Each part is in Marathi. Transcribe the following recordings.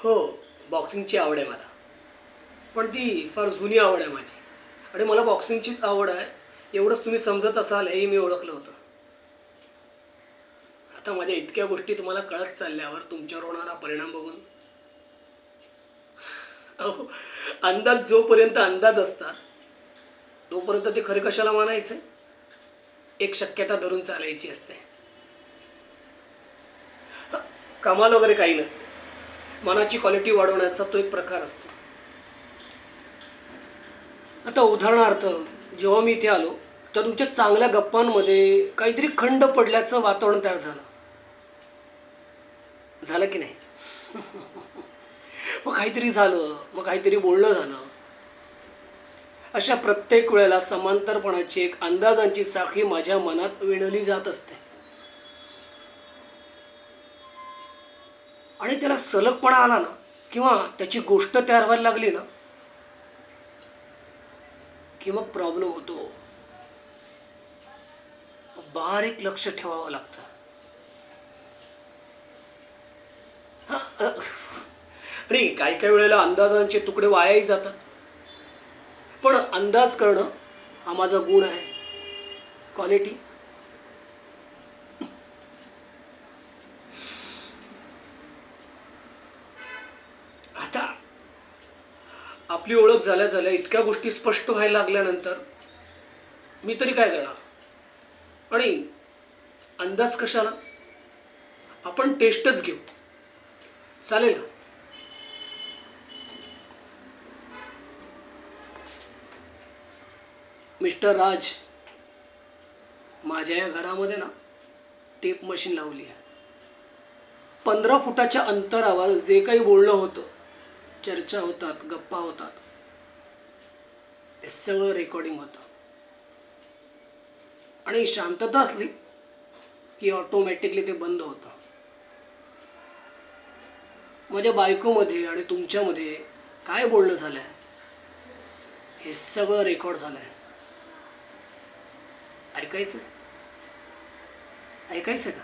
हो, बॉक्सिंगची आवड आहे मला. पण ती फार जुनी आवड आहे माझी. आणि मला बॉक्सिंगचीच आवड आहे एवढंच तुम्ही समजत असाल हेही मी ओळखलं होतं. आता माझ्या इतक्या गोष्टी तुम्हाला कळत चालल्यावर तुमच्यावर होणारा परिणाम बघून अहो, अंदाज जोपर्यंत अंदाज असतात तोपर्यंत ते खरे कशाला मानायचे. एक शक्यता धरून चालायची असते. कमाल वगैरे काही नसते. मनाची क्वालिटी वाढवण्याचा तो एक प्रकार असतो. आता उदाहरणार्थ जेव्हा मी इथे आलो तर तुमच्या चांगल्या गप्पांमध्ये काहीतरी खंड पडल्याचं वातावरण तयार झालं. झालं की नाही? मग काहीतरी झालं, मग काहीतरी बोलणं झालं. अशा प्रत्येक वेळेला समांतरपणाची एक अंदाजांची साखळी माझ्या मनात विणली जात असते. आणि त्याला सलगपणा आला ना, किंवा त्याची गोष्ट तयार व्हायला लागली ना, की मग प्रॉब्लेम होतो. बारीक लक्ष ठेवावं लागतं. हा, आणि काही काही वेळेला अंदाजांचे तुकडे वायाही जातात. पण अंदाज करणं हा माझा गुण आहे, क्वालिटी. आता आपली ओळख झाल्या झाल्या इतक्या गोष्टी स्पष्ट व्हायला लागल्यानंतर मी तरी काय करणार. आणि अंदाज कशाला, आपण टेस्टच घेऊ, चालेल का? मिस्टर राज, माझ्या या घरामध्ये ना टेप मशीन लावली आहे. 15 फुटाच्या अंतरावर जे काही बोलणं होतं, चर्चा होतात, गप्पा होतात, हे सगळं रेकॉर्डिंग होतं. आणि शांतता असली की ऑटोमॅटिकली ते बंद होतं. माझ्या बायकोमध्ये आणि तुमच्यामध्ये काय बोलणं झालं आहे हे सगळं रेकॉर्ड झालं आहे. ऐकायचं? ऐकायचं का?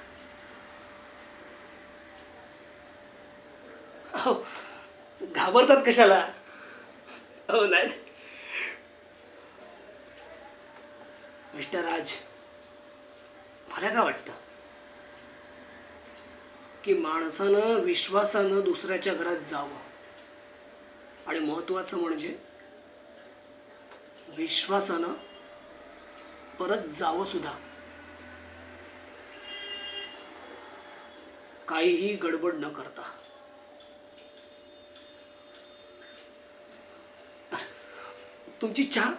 हो, घाबरतात कशाला? हो नाही. मिस्टर राज, मला काय वाटतं की माणसानं विश्वासानं दुसऱ्याच्या घरात जावं. आणि महत्त्वाचं म्हणजे विश्वासानं परत जावं सुद्धा. काहीही गडबड न करता. तुमची चहा?